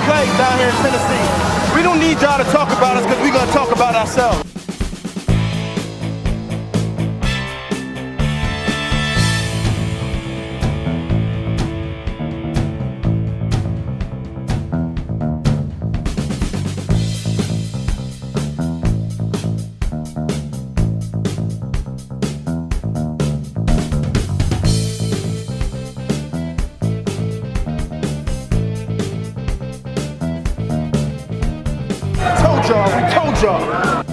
play down here in Tennessee. We don't need y'all to talk about us because we're going to talk about ourselves. Told y'all.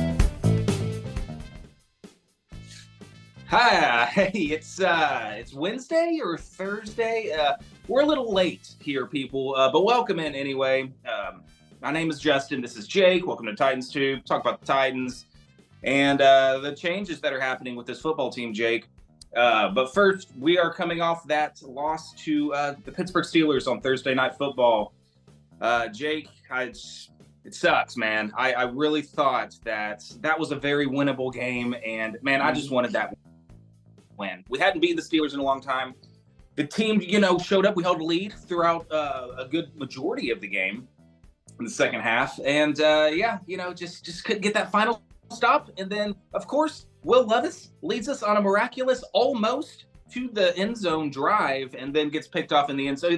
Hi, hey, it's Wednesday or Thursday. We're a little late here, people, but welcome in anyway. My name is Justin. This is Jake. Welcome to Titans Tube. Talk about the Titans and the changes that are happening with this football team, Jake. But first, we are coming off that loss to the Pittsburgh Steelers on Thursday Night Football. Jake, it sucks, man. I really thought that was a very winnable game, and man, I just wanted that win. We hadn't beaten the Steelers in a long time. The team, showed up. We held a lead throughout a good majority of the game in the second half, and just couldn't get that final stop. And then, of course, Will Levis leads us on a miraculous almost to the end zone drive, and then gets picked off in the end. So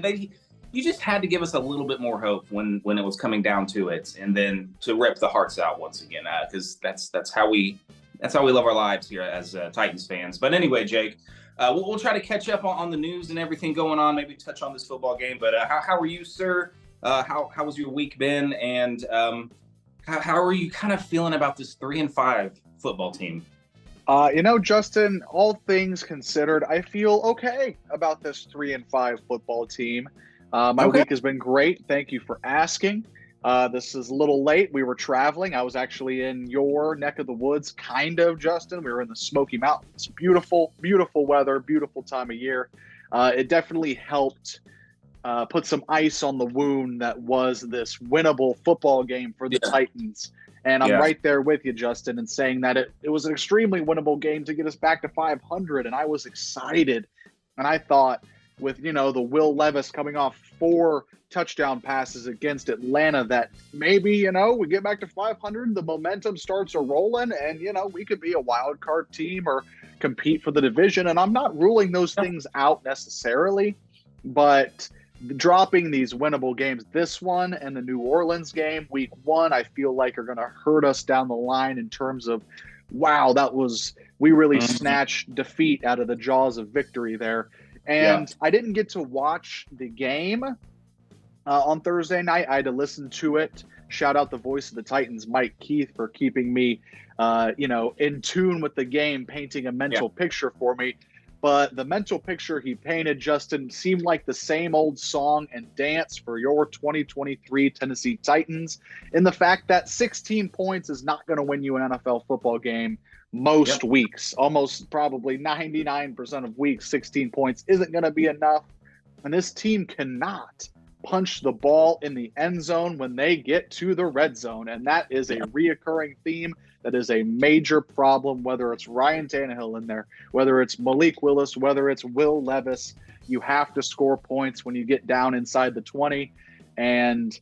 you just had to give us a little bit more hope when it was coming down to it, and then to rip the hearts out once again, because that's how we love our lives here as Titans fans. But anyway, Jake, we'll try to catch up on the news and everything going on. Maybe touch on this football game. But how are you, sir? How was your week been? And how are you kind of feeling about this 3-5 football team? Justin, all things considered, I feel okay about this 3-5 football team. My week has been great. Thank you for asking. This is a little late. We were traveling. I was actually in your neck of the woods, kind of, Justin. We were in the Smoky Mountains. Beautiful, beautiful weather, beautiful time of year. It definitely helped put some ice on the wound that was this winnable football game for the Titans. And I'm right there with you, Justin, in saying that it was an extremely winnable game to get us back to 500. And I was excited. And I thought, with, the Will Levis coming off 4 touchdown passes against Atlanta, that maybe, we get back to 500, the momentum starts a rolling, and, we could be a wild card team or compete for the division. And I'm not ruling those things out necessarily, but dropping these winnable games, this one and the New Orleans game, week 1, I feel like are going to hurt us down the line in terms of, wow, we really snatched defeat out of the jaws of victory there. And I didn't get to watch the game on Thursday night. I had to listen to it. Shout out the voice of the Titans, Mike Keith, for keeping me, in tune with the game, painting a mental picture for me. But the mental picture he painted, Justin, seemed like the same old song and dance for your 2023 Tennessee Titans, in the fact that 16 points is not going to win you an NFL football game. Most weeks, almost probably 99% of weeks, 16 points isn't going to be enough. And this team cannot punch the ball in the end zone when they get to the red zone. And that is a reoccurring theme. That is a major problem, whether it's Ryan Tannehill in there, whether it's Malik Willis, whether it's Will Levis. You have to score points when you get down inside the 20. And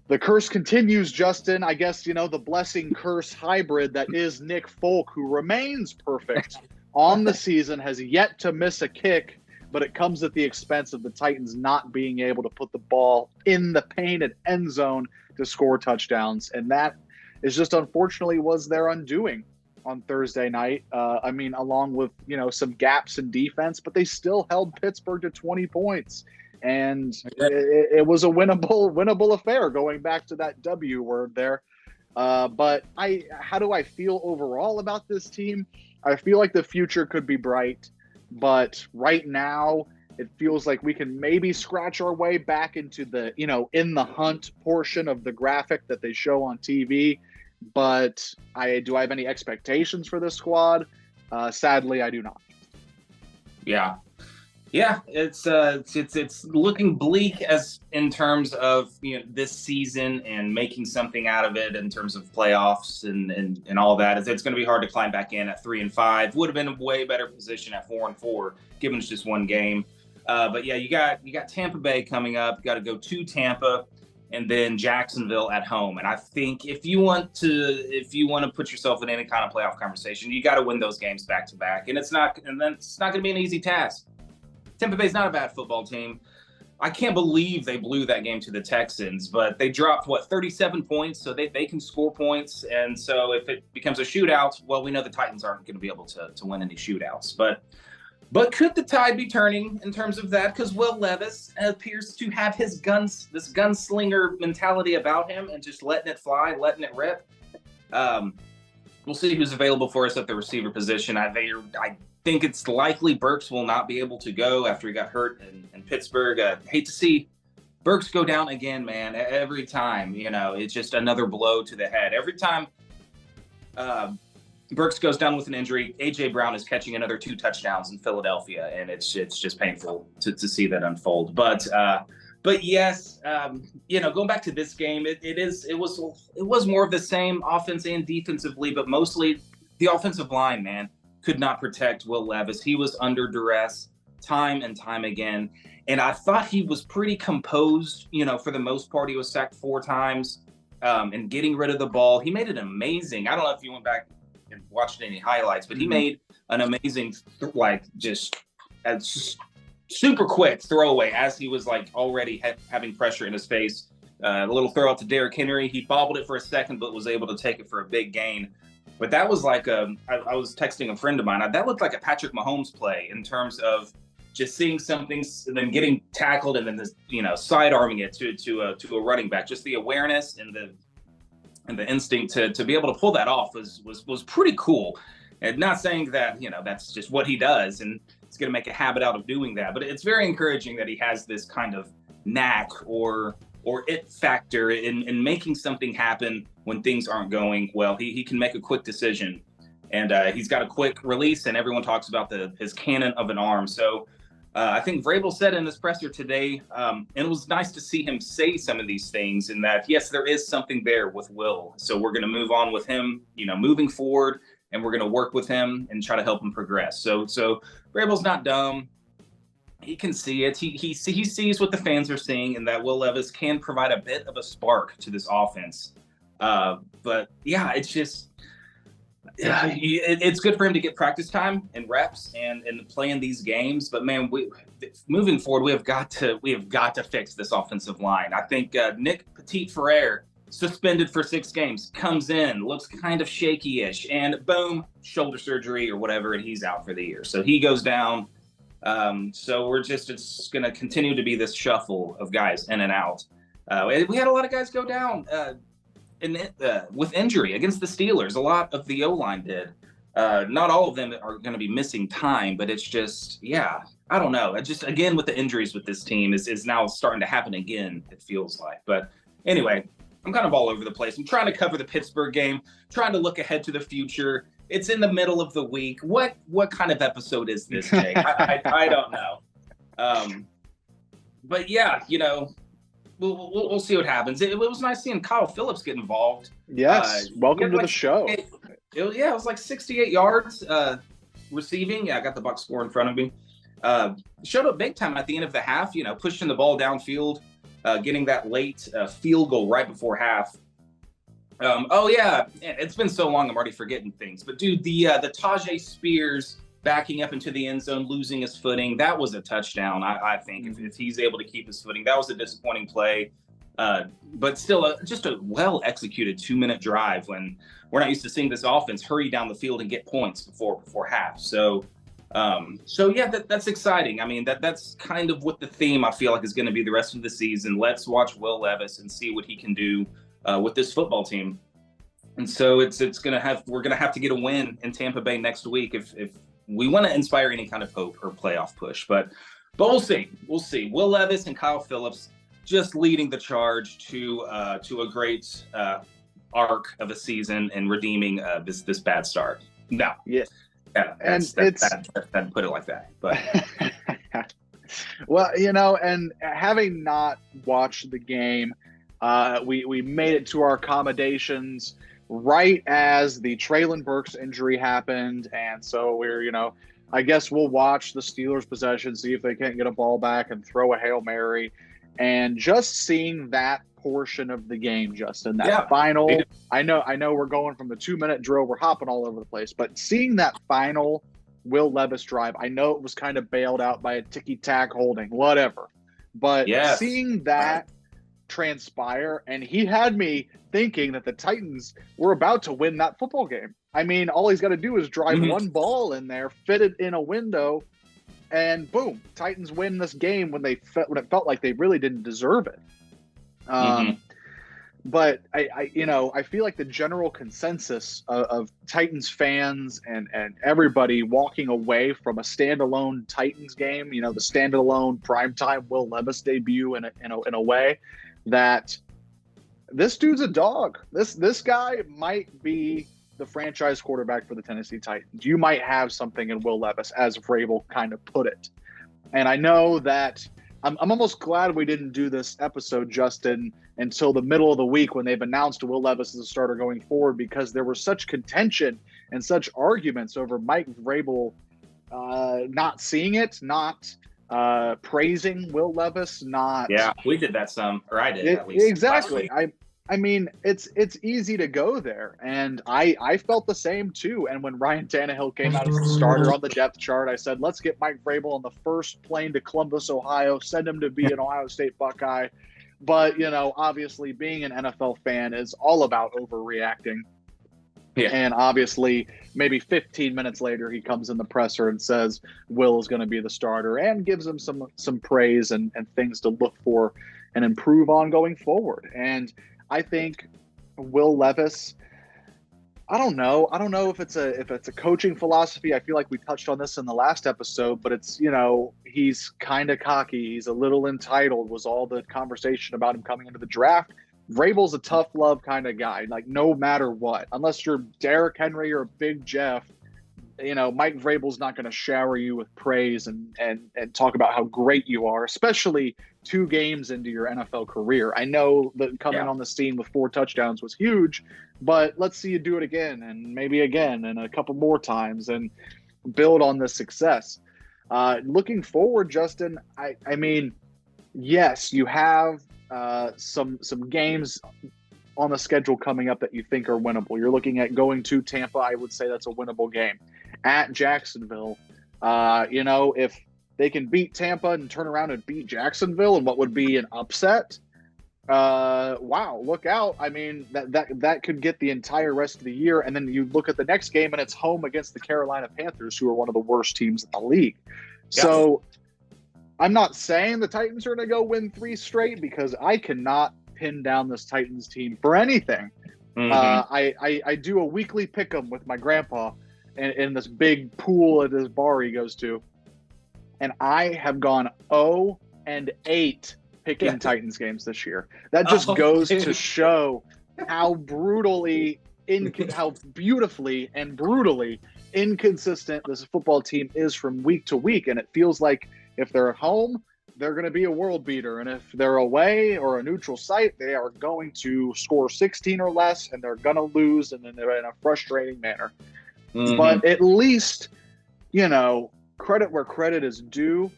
the curse continues, Justin. I guess, the blessing-curse hybrid that is Nick Folk, who remains perfect on the season, has yet to miss a kick, but it comes at the expense of the Titans not being able to put the ball in the painted end zone to score touchdowns. And that is just, unfortunately, was their undoing on Thursday night. Along with, some gaps in defense, but they still held Pittsburgh to 20 points. And it was a winnable affair, going back to that W word there. But how do I feel overall about this team? I feel like the future could be bright, but right now it feels like we can maybe scratch our way back into the, in the hunt portion of the graphic that they show on TV. But do I have any expectations for this squad? Sadly, I do not. Yeah, it's looking bleak as in terms of this season and making something out of it in terms of playoffs and all that. It's going to be hard to climb back in at 3-5. Would have been a way better position at 4-4, given it's just one game. But yeah, you got Tampa Bay coming up. You got to go to Tampa, and then Jacksonville at home. And I think if you want to put yourself in any kind of playoff conversation, you got to win those games back to back. And it's not going to be an easy task. Tampa Bay's not a bad football team. I can't believe they blew that game to the Texans, but they dropped 37 points, so they can score points. And so if it becomes a shootout, well, we know the Titans aren't going to be able to win any shootouts. But could the tide be turning in terms of that? Because Will Levis appears to have this gunslinger mentality about him and just letting it fly, letting it rip. We'll see who's available for us at the receiver position. I think it's likely Burks will not be able to go after he got hurt in Pittsburgh. Hate to see Burks go down again, man. Every time, it's just another blow to the head. Every time Burks goes down with an injury, A.J. Brown is catching another 2 touchdowns in Philadelphia, and it's just painful to see that unfold. But yes, going back to this game, it was more of the same offense and defensively, but mostly the offensive line, man, could not protect Will Levis. He was under duress time and time again. And I thought he was pretty composed, for the most part. He was sacked 4 times and getting rid of the ball. He made it amazing. I don't know if you went back and watched any highlights, but he made an amazing, just super quick throwaway as he was already having pressure in his face. A little throw out to Derrick Henry. He bobbled it for a second, but was able to take it for a big gain. But that was I was texting a friend of mine. That looked like a Patrick Mahomes play in terms of just seeing something and then getting tackled and then side arming it to a running back. Just the awareness and the instinct to be able to pull that off was pretty cool. And not saying that that's just what he does and he's going to make a habit out of doing that, but it's very encouraging that he has this kind of knack or it factor in making something happen when things aren't going well. He can make a quick decision, and he's got a quick release, and everyone talks about his cannon of an arm. So I think Vrabel said in his presser today, and it was nice to see him say some of these things, in that, yes, there is something there with Will. So we're going to move on with him, moving forward, and we're going to work with him and try to help him progress. So Vrabel's not dumb. He can see it. He sees what the fans are seeing, and that Will Levis can provide a bit of a spark to this offense. But yeah, it's just it's good for him to get practice time and reps and playing these games. But man, moving forward, we have got to fix this offensive line. I think Nick Petit-Frere, suspended for 6 games, comes in, looks kind of shaky-ish, and boom, shoulder surgery or whatever, and he's out for the year. So he goes down. So it's going to continue to be this shuffle of guys in and out. We had a lot of guys go down with injury against the Steelers. A lot of the O-line did. Not all of them are going to be missing time, but it's just, I don't know. Again, with the injuries with this team is now starting to happen again, it feels like. But anyway, I'm kind of all over the place. I'm trying to cover the Pittsburgh game, trying to look ahead to the future. It's in the middle of the week. What kind of episode is this, Jake? I don't know. But yeah, we'll see what happens. It was nice seeing Kyle Phillips get involved. Yes, welcome to the show. It was 68 yards receiving. Yeah, I got the box score in front of me. Showed up big time at the end of the half. Pushing the ball downfield, getting that late field goal right before half. It's been so long I'm already forgetting things. But dude, the Tajay Spears backing up into the end zone, losing his footing, that was a touchdown. I think if he's able to keep his footing, that was a disappointing play. But still, just a well-executed 2-minute drive when we're not used to seeing this offense hurry down the field and get points before half. So that's exciting. I mean, that's kind of what the theme I feel like is going to be the rest of the season. Let's watch Will Levis and see what he can do with this football team. And so we're gonna have to get a win in Tampa Bay next week if we want to inspire any kind of hope or playoff push. But we'll see. Will Levis and Kyle Phillips just leading the charge to a great arc of a season and redeeming this bad start. No. Yeah. That's bad, put it like that. But well, and having not watched the game, we made it to our accommodations right as the Treylon Burks injury happened, and so we're I guess we'll watch the Steelers possession, see if they can't get a ball back and throw a Hail Mary. And just seeing that portion of the game, Justin, that final, I know we're going from the 2-minute drill, we're hopping all over the place, but seeing that final Will Levis drive, I know it was kind of bailed out by a ticky-tack holding, whatever. But seeing that transpire, and he had me thinking that the Titans were about to win that football game. I mean, all he's got to do is drive one ball in there, fit it in a window, and boom, Titans win this game when it felt like they really didn't deserve it. But I feel like the general consensus of Titans fans and everybody walking away from a standalone Titans game, the standalone primetime Will Levis debut in a way that this dude's a dog. This guy might be the franchise quarterback for the Tennessee Titans. You might have something in Will Levis, as Vrabel kind of put it. And I know that I'm almost glad we didn't do this episode, Justin, until the middle of the week when they've announced Will Levis as a starter going forward, because there was such contention and such arguments over Mike Vrabel not seeing it, not praising Will Levis, not. Yeah, we did that some, or I did at least. Exactly. I mean, it's easy to go there, and I felt the same too. And when Ryan Tannehill came out as the starter on the depth chart, I said, let's get Mike Vrabel on the first plane to Columbus, Ohio, send him to be an Ohio State Buckeye. But, obviously being an NFL fan is all about overreacting. Yeah. And obviously, maybe 15 minutes later, he comes in the presser and says Will is going to be the starter and gives him some praise and things to look for and improve on going forward. And I think Will Levis, I don't know if it's a coaching philosophy. I feel like we touched on this in the last episode, but it's, he's kind of cocky. He's a little entitled, was all the conversation about him coming into the draft. Vrabel's a tough love kind of guy, like no matter what, unless you're Derrick Henry or Big Jeff, Mike Vrabel's not going to shower you with praise and talk about how great you are, especially 2 games into your NFL career. I know that coming on the scene with 4 touchdowns was huge, but let's see you do it again and maybe again and a couple more times and build on this success. Looking forward, Justin, I mean, yes, you have some games on the schedule coming up that you think are winnable. You're looking at going to Tampa. I would say that's a winnable game. At Jacksonville, if they can beat Tampa and turn around and beat Jacksonville and what would be an upset, wow, look out. I mean, that could get the entire rest of the year. And then you look at the next game and it's home against the Carolina Panthers, who are one of the worst teams in the league. Yes. So I'm not saying the Titans are going to go win 3 straight, because I cannot pin down this Titans team for anything. I do a weekly pick 'em with my grandpa in this big pool at this bar he goes to. And I have gone 0-8 picking Titans games this year. That just goes to show how beautifully and brutally inconsistent this football team is from week to week. And it feels like if they're at home, they're going to be a world beater. And if they're away or a neutral site, they are going to score 16 or less, and they're going to lose, and then they're in a frustrating manner. But at least, credit where credit is due.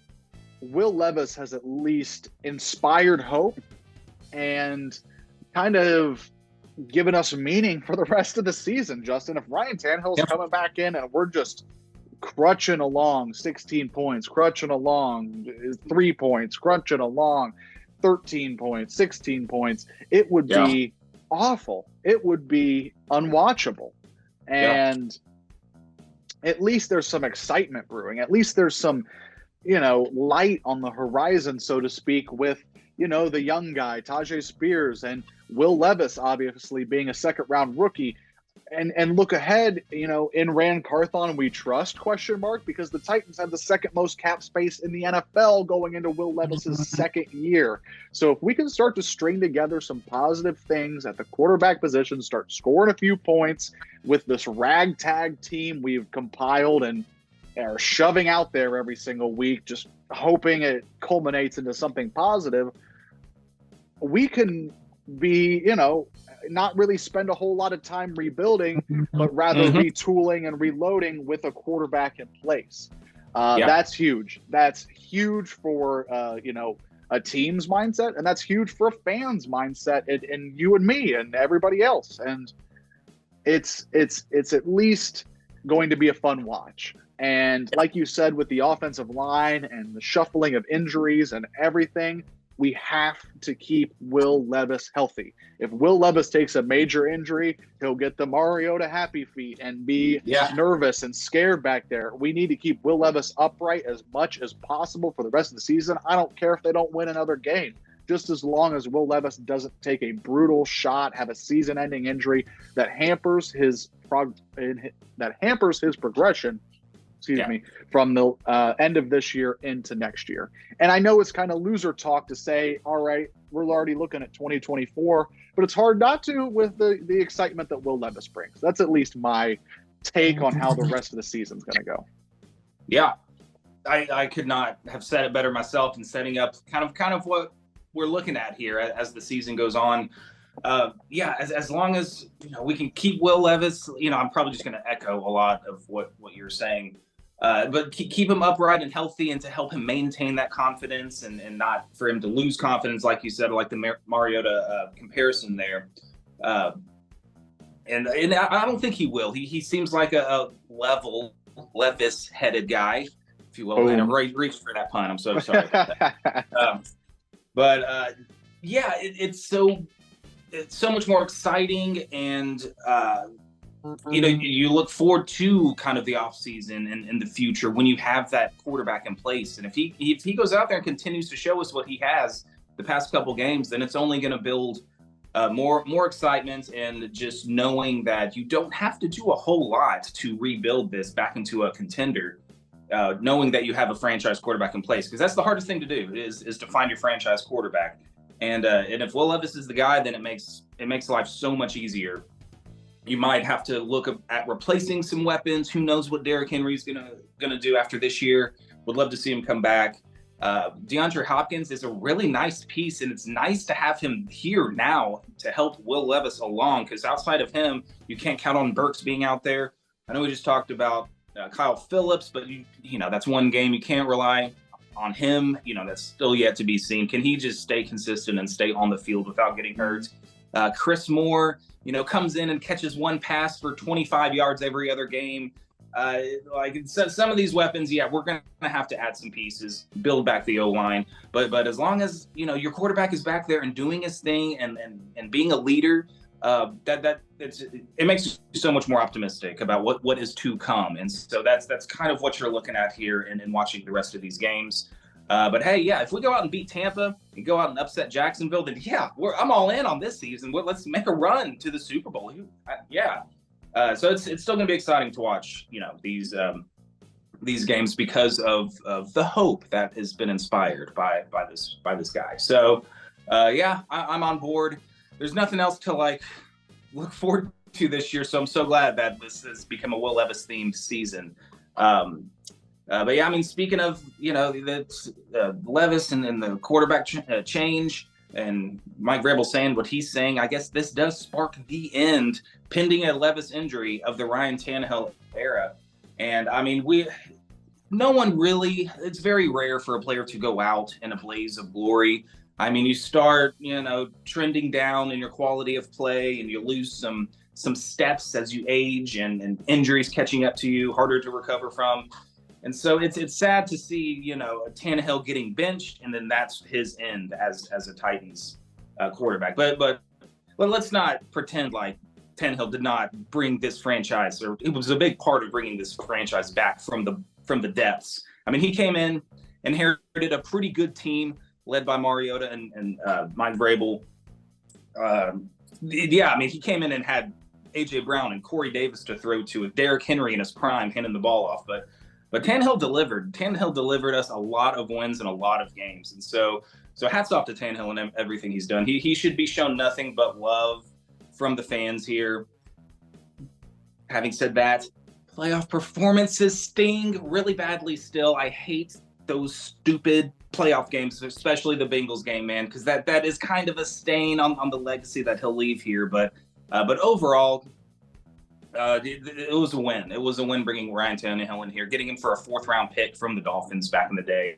Will Levis has at least inspired hope and kind of given us meaning for the rest of the season, Justin. If Ryan Tannehill's coming back in and we're just crutching along 16 points, crutching along 3 points, crutching along 13 points, 16 points, it would be awful. It would be unwatchable. And at least there's some excitement brewing. At least there's some, light on the horizon, so to speak, with, the young guy, Tajay Spears, and Will Levis, obviously being a second-round rookie. And look ahead, in Ran Carthon we trust, ? Because the Titans have the second most cap space in the NFL going into Will Levis's second year. So if we can start to string together some positive things at the quarterback position, start scoring a few points with this ragtag team we've compiled and are shoving out there every single week, just hoping it culminates into something positive, we can be, not really spend a whole lot of time rebuilding, but rather retooling and reloading with a quarterback in place. That's huge. That's huge for, a team's mindset, and that's huge for a fan's mindset, and you and me and everybody else. And it's at least going to be a fun watch. And like you said, with the offensive line and the shuffling of injuries and everything, we have to keep Will Levis healthy. If Will Levis takes a major injury, he'll get the Mariota happy feet and be nervous and scared back there. We need to keep Will Levis upright as much as possible for the rest of the season. I don't care if they don't win another game, just as long as Will Levis doesn't take a brutal shot, have a season-ending injury that hampers his progression. From the end of this year into next year. And I know it's kind of loser talk to say, all right, we're already looking at 2024, but it's hard not to with the excitement that Will Levis brings. That's at least my take on how the rest of the season's going to go. Yeah, I could not have said it better myself in setting up kind of what we're looking at here as the season goes on. As long as we can keep Will Levis, I'm probably just going to echo a lot of what you're saying. But keep him upright and healthy, and to help him maintain that confidence and not for him to lose confidence, like you said, like the Mariota comparison there. And I don't think he will. He seems like a Levis-headed guy, if you will. And I reached for that pun. I'm so sorry about that. It's so much more exciting, and you look forward to kind of the offseason and in the future when you have that quarterback in place. And if he goes out there and continues to show us what he has the past couple games, then it's only going to build more excitement, and just knowing that you don't have to do a whole lot to rebuild this back into a contender, knowing that you have a franchise quarterback in place, because that's the hardest thing to do is to find your franchise quarterback. And if Will Levis is the guy, then it makes life so much easier. You might have to look at replacing some weapons. Who knows what Derrick Henry's gonna do after this year? Would love to see him come back. DeAndre Hopkins is a really nice piece, and it's nice to have him here now to help Will Levis along, because outside of him, you can't count on Burks being out there. I know we just talked about Kyle Phillips, but that's one game. You can't rely on him. That's still yet to be seen. Can he just stay consistent and stay on the field without getting hurt? Chris Moore, comes in and catches one pass for 25 yards every other game. Some of these weapons, we're going to have to add some pieces, build back the O-line. But as long as, your quarterback is back there and doing his thing and being a leader, it makes you so much more optimistic about what is to come. And so that's kind of what you're looking at here and watching the rest of these games. But hey, if we go out and beat Tampa and go out and upset Jacksonville, then I'm all in on this season. Let's make a run to the Super Bowl. So it's still going to be exciting to watch, these games because of the hope that has been inspired by this guy. So I'm on board. There's nothing else to look forward to this year. So I'm so glad that this has become a Will Levis themed season. Speaking of, Levis and the quarterback change, and Mike Vrabel saying what he's saying, I guess this does spark the end, pending a Levis injury, of the Ryan Tannehill era. And no one really, it's very rare for a player to go out in a blaze of glory. You start, trending down in your quality of play, and you lose some steps as you age, and injuries catching up to you, harder to recover from. And so it's sad to see, Tannehill getting benched, and then that's his end as a Titans quarterback. But let's not pretend like Tannehill did not bring this franchise, or it was a big part of bringing this franchise back from the depths. He came in, inherited a pretty good team led by Mariota and Mike Vrabel. He came in and had A.J. Brown and Corey Davis to throw to, with Derrick Henry in his prime handing the ball off. But Tannehill delivered. Tannehill delivered us a lot of wins and a lot of games. And so hats off to Tannehill and everything he's done. He should be shown nothing but love from the fans here. Having said that, playoff performances sting really badly still. I hate those stupid playoff games, especially the Bengals game, man, because that is kind of a stain on the legacy that he'll leave here. But overall, it was a win. It was a win bringing Ryan Tannehill in here, getting him for a 4th round pick from the Dolphins back in the day.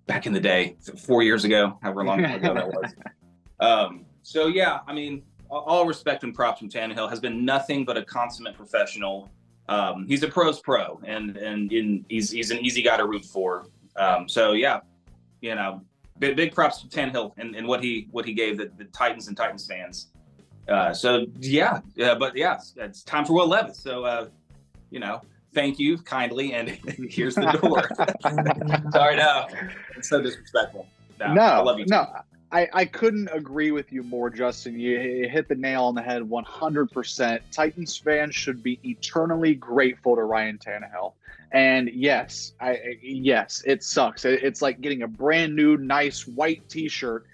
back in the day, 4 years ago, however long ago that was. So yeah, I mean, all respect and props from Tannehill. Has been nothing but a consummate professional. He's a pro's pro, and he's an easy guy to root for. So yeah, you know, big props to Tannehill and what he gave the Titans and Titans fans. So yeah, but yeah, it's time for Will Levis. So you know, thank you kindly, and here's the door. Sorry, no, it's so disrespectful. No, I love you. No, I couldn't agree with you more, Justin. You hit the nail on the head 100%. Titans fans should be eternally grateful to Ryan Tannehill. And yes, it sucks. It's like getting a brand new, nice white T-shirt,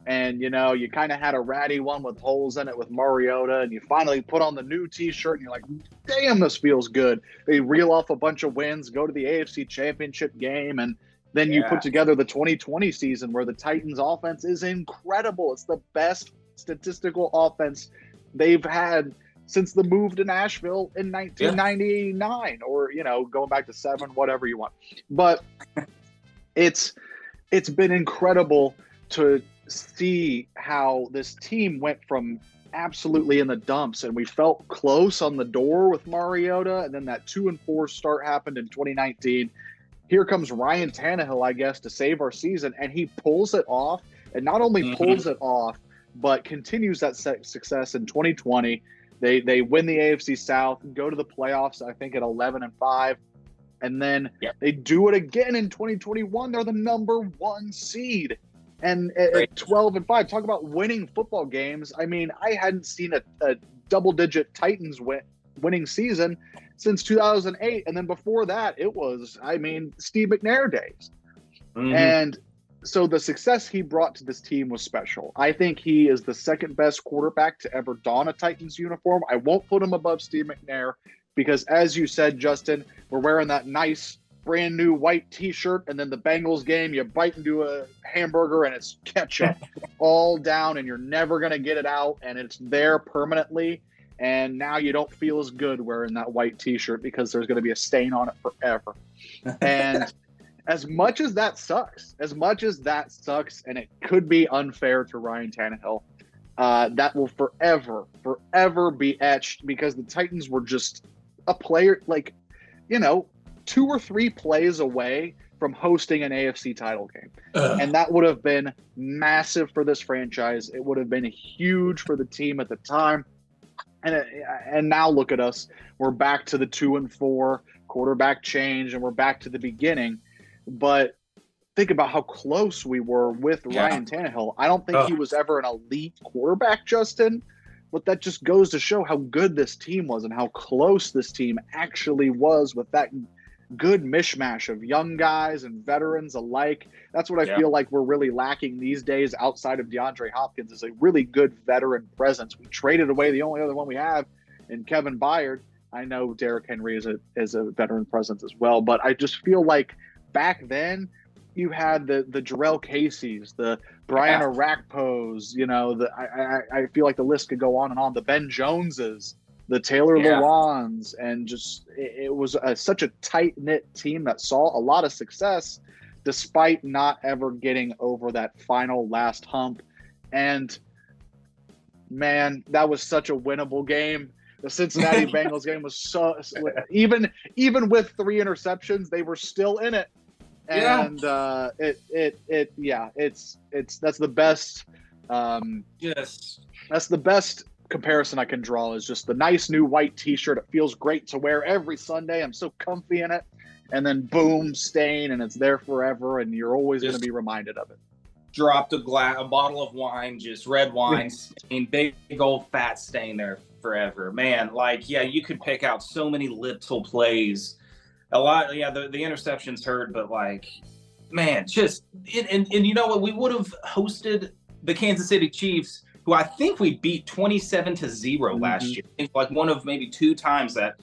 and you know you kind of had a ratty one with holes in it with Mariota, and you finally put on the new T-shirt, and you're like, "Damn, this feels good." They reel off a bunch of wins, go to the AFC Championship game, and then you put together the 2020 season where the Titans offense is incredible. It's the best statistical offense they've had since the move to Nashville in 1999, or, you know, going back to 7, whatever you want. But it's been incredible to see how this team went from absolutely in the dumps, and we felt close on the door with Mariota, and then that 2-4 start happened in 2019. Here comes Ryan Tannehill, I guess, to save our season, and he pulls it off. And not only pulls it off, but continues that success in 2020. They win the AFC South, go to the playoffs, I think, at 11-5. And then they do it again in 2021. They're the number 1 seed. And at 12-5, talk about winning football games. I mean, I hadn't seen a double-digit Titans winning season since 2008, and then before that, it was, I mean, Steve McNair days. And so the success he brought to this team was special. I think he is the second best quarterback to ever don a Titans uniform. I won't put him above Steve McNair because, as you said, Justin, we're wearing that nice brand new white T-shirt, and then the Bengals game, you bite into a hamburger and it's ketchup all down, and you're never going to get it out, and it's there permanently. And now you don't feel as good wearing that white T-shirt because there's going to be a stain on it forever. And as much as that sucks, and it could be unfair to Ryan Tannehill, that will forever be etched because the Titans were just a player, like, you know, 2 or 3 plays away from hosting an AFC title game. And that would have been massive for this franchise. It would have been huge for the team at the time. And now look at us. We're back to the 2-4 quarterback change, and we're back to the beginning. But think about how close we were with Ryan Tannehill. I don't think he was ever an elite quarterback, Justin. But that just goes to show how good this team was and how close this team actually was with that good mishmash of young guys and veterans alike. That's what I feel like we're really lacking these days outside of DeAndre Hopkins, is a really good veteran presence. We traded away the only other one we have in Kevin Byard. I know Derrick Henry is a veteran presence as well, but I just feel like back then you had the Jarrell Casey's, the Brian Arakpos, you know, I feel like the list could go on and on. The Ben Joneses, the Taylor Lewans, and just it was such a tight-knit team that saw a lot of success despite not ever getting over that final last hump. And man, that was such a winnable game. The Cincinnati Bengals game was so even with 3 interceptions, they were still in it. And that's the best. That's the best comparison I can draw, is just the nice new white T-shirt. It feels great to wear every Sunday. I'm so comfy in it. And then boom, stain, and it's there forever, and you're always going to be reminded of it. Dropped a bottle of wine, just red wine, stain, big old fat stain there forever. Man, like, you could pick out so many little plays. A lot, the interceptions hurt, but like, man, just and you know what? We would have hosted the Kansas City Chiefs, who I think we beat 27-0 last year. It's like one of maybe 2 times that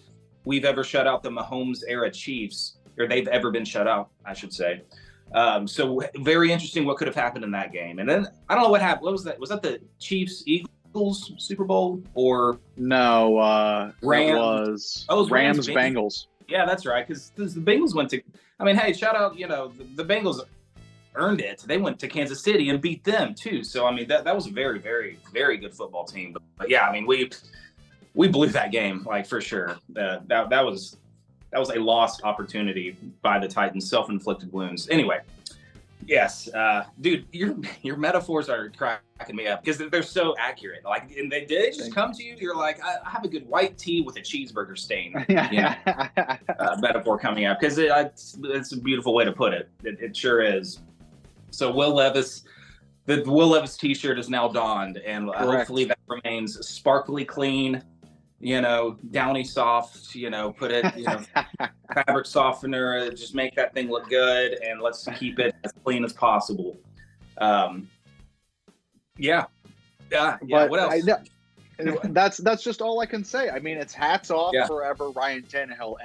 we've ever shut out the Mahomes era Chiefs, or they've ever been shut out, I should say. So very interesting what could have happened in that game. And then I don't know what happened. What was that? Was that the Chiefs Eagles Super Bowl or no? Rams? Rams Bengals. Yeah, that's right. Because the Bengals went to. I mean, hey, shout out! You know, the Bengals earned it. They went to Kansas City and beat them too. So I mean, that was a very, very, very good football team. But yeah, I mean, we blew that game, like, for sure. That was a lost opportunity by the Titans, self-inflicted wounds. Anyway, yes, dude, your metaphors are cracking me up because they're so accurate. Like, and they just come to you. You're like, I have a good white tea with a cheeseburger stain. Metaphor coming up because it's a beautiful way to put it. It sure is. So Will Levis. The Will Levis T-shirt is now donned, and hopefully that remains sparkly clean. Downy soft, put it, fabric softener, just make that thing look good, and let's keep it as clean as possible. Yeah. What else? That's just all I can say. I mean, it's hats off forever, Ryan Tannehill,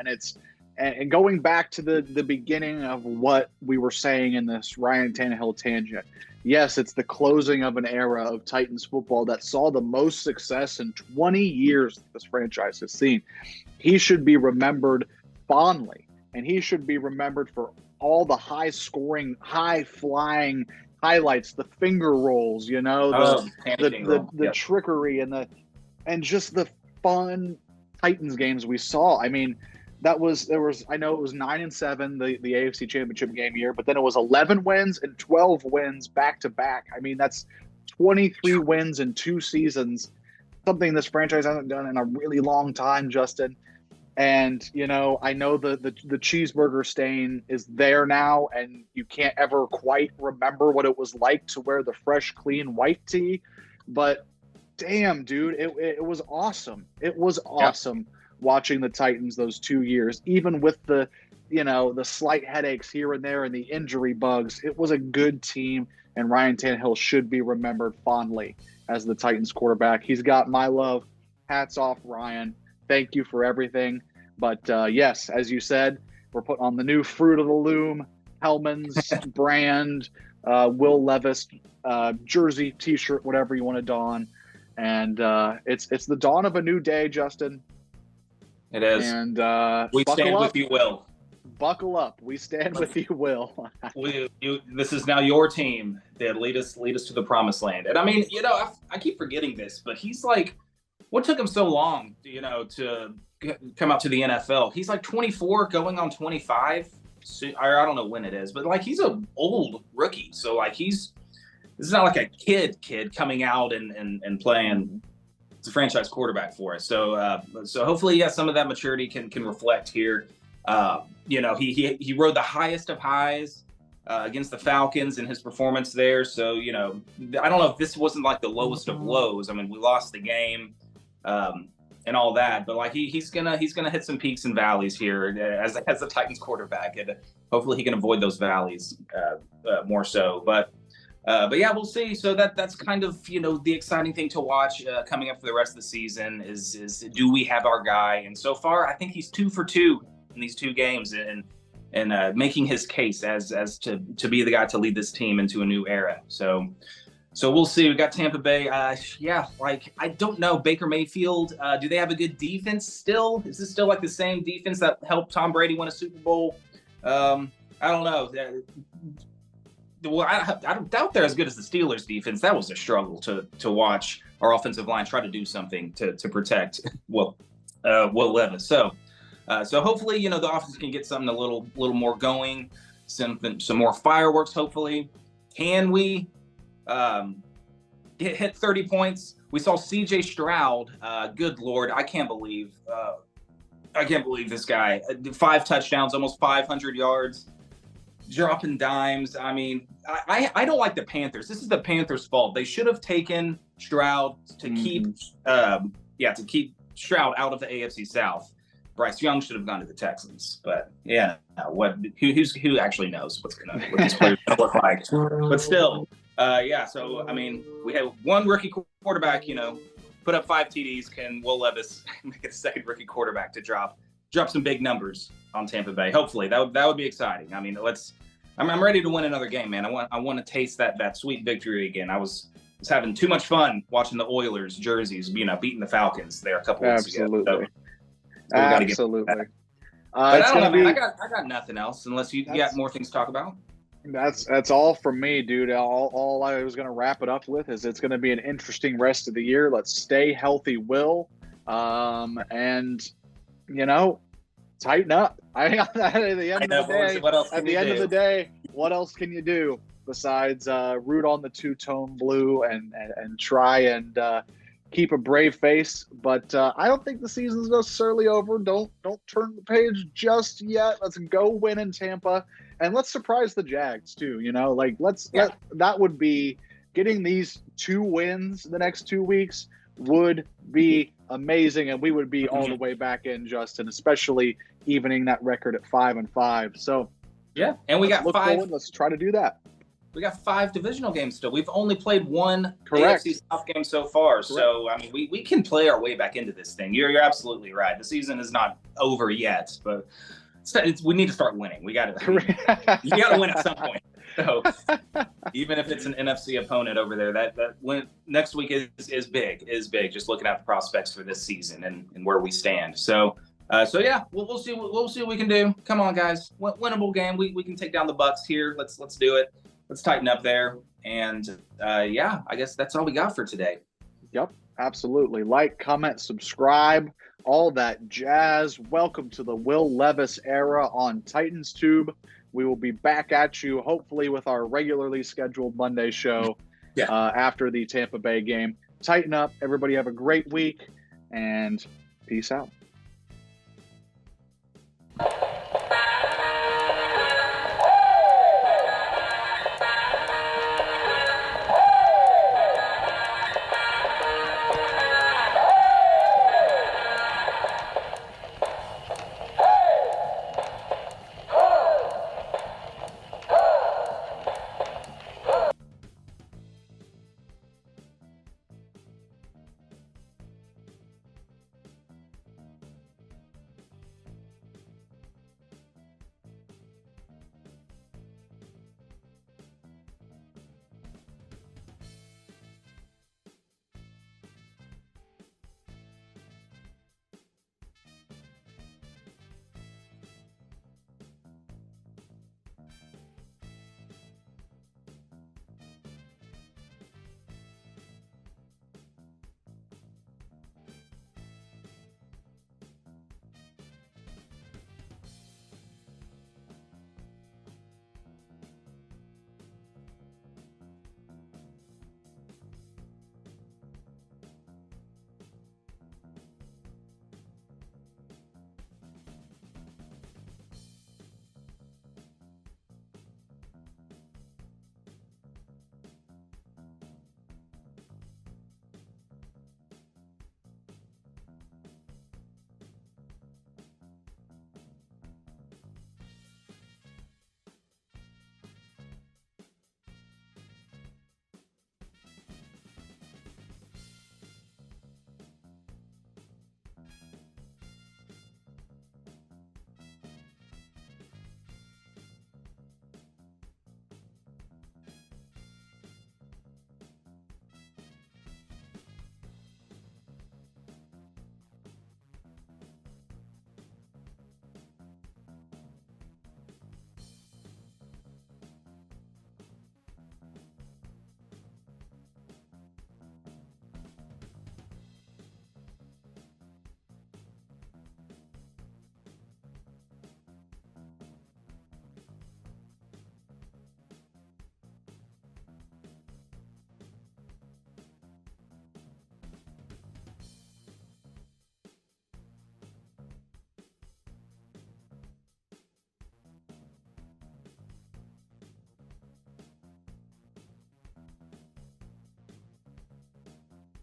and going back to the beginning of what we were saying in this Ryan Tannehill tangent. Yes, it's the closing of an era of Titans football that saw the most success in 20 years this franchise has seen. He should be remembered fondly, and he should be remembered for all the high-scoring, high-flying highlights, the finger rolls, the trickery and just the fun Titans games we saw. I mean, I know it was 9-7 the AFC Championship game year, but then it was 11 wins and 12 wins back to back. I mean, that's 23 wins in 2 seasons, something this franchise hasn't done in a really long time, Justin. And I know the cheeseburger stain is there now, and you can't ever quite remember what it was like to wear the fresh, clean white tee. But damn, dude, it was awesome. It was awesome. Watching the Titans those 2 years, even with the slight headaches here and there and the injury bugs, it was a good team, and Ryan Tannehill should be remembered fondly as the Titans quarterback. He's got my love. Hats off, Ryan. Thank you for everything. But yes, as you said, we're putting on the new Fruit of the Loom, Hellmann's brand, Will Levis jersey, T-shirt, whatever you want to don. And it's the dawn of a new day, Justin. It is. And we stand with you, Will. Buckle up. We stand with you, Will. This is now your team that lead us to the promised land. And I mean, I keep forgetting this, but he's like, what took him so long, to come out to the NFL? He's like 24, going on 25. I don't know when it is, but like, he's an old rookie. So like, this is not like a kid coming out and playing. A franchise quarterback for us. So hopefully, some of that maturity can reflect here. He rode the highest of highs against the Falcons in his performance there. So, I don't know if this wasn't like the lowest of lows. I mean, we lost the game and all that, but like he's gonna hit some peaks and valleys here as the Titans quarterback, and hopefully he can avoid those valleys more so. But yeah, we'll see. So that's kind of, the exciting thing to watch coming up for the rest of the season is do we have our guy? And so far, I think he's 2 for 2 in these 2 games and making his case as to be the guy to lead this team into a new era. So we'll see. We got Tampa Bay. I don't know. Baker Mayfield, do they have a good defense still? Is this still like the same defense that helped Tom Brady win a Super Bowl? I don't know. Well, I doubt they're as good as the Steelers defense. That was a struggle to watch our offensive line try to do something to protect Will Levis. So hopefully, the offense can get something a little more going, some more fireworks. Hopefully, can we hit 30 points? We saw C.J. Stroud. Good Lord, I can't believe this guy. 5 touchdowns, almost 500 yards. Dropping dimes. I mean, I don't like the Panthers. This is the Panthers' fault. They should have taken Stroud to keep Stroud out of the AFC South. Bryce Young should have gone to the Texans. But who actually knows what this player's gonna look like? But still, So I mean, we have one rookie quarterback. Put up 5 TDs. Can Will Levis make a second rookie quarterback to drop some big numbers on Tampa Bay? Hopefully, that would be exciting. I mean, I'm ready to win another game, man. I want to taste that sweet victory again. I was having too much fun watching the Oilers jerseys, beating the Falcons there a couple weeks ago. So we got to get that. But I don't know, man. I got nothing else unless you got more things to talk about. That's all from me, dude. All I was going to wrap it up with is it's going to be an interesting rest of the year. Let's stay healthy, Will, and tighten up. At the end of the day, what else can you do besides root on the two-tone blue and try and keep a brave face? But I don't think the season's necessarily over. Don't turn the page just yet. Let's go win in Tampa, and let's surprise the Jags too. That would be getting these 2 wins the next 2 weeks would be amazing, and we would be all the way back in, Justin, especially evening that record at 5-5. So yeah, and we got 5 forward. Let's try to do that. We got 5 divisional games still. We've only played 1 Correct. AFC South game so far. Correct. So I mean, we can play our way back into this thing. You're absolutely right. The season is not over yet, but we need to start winning. We got to. You got to win at some point. So even if it's an NFC opponent over there, that win next week is big. Just looking at the prospects for this season and where we stand. So yeah, we'll see what we can do. Come on, guys, winnable game. We can take down the Bucks here. Let's do it. Let's tighten up there. And yeah, I guess that's all we got for today. Yep, absolutely. Like, comment, subscribe, all that jazz. Welcome to the Will Levis era on Titans Tube. We will be back at you, hopefully, with our regularly scheduled Monday show after the Tampa Bay game. Tighten up. Everybody have a great week, and peace out.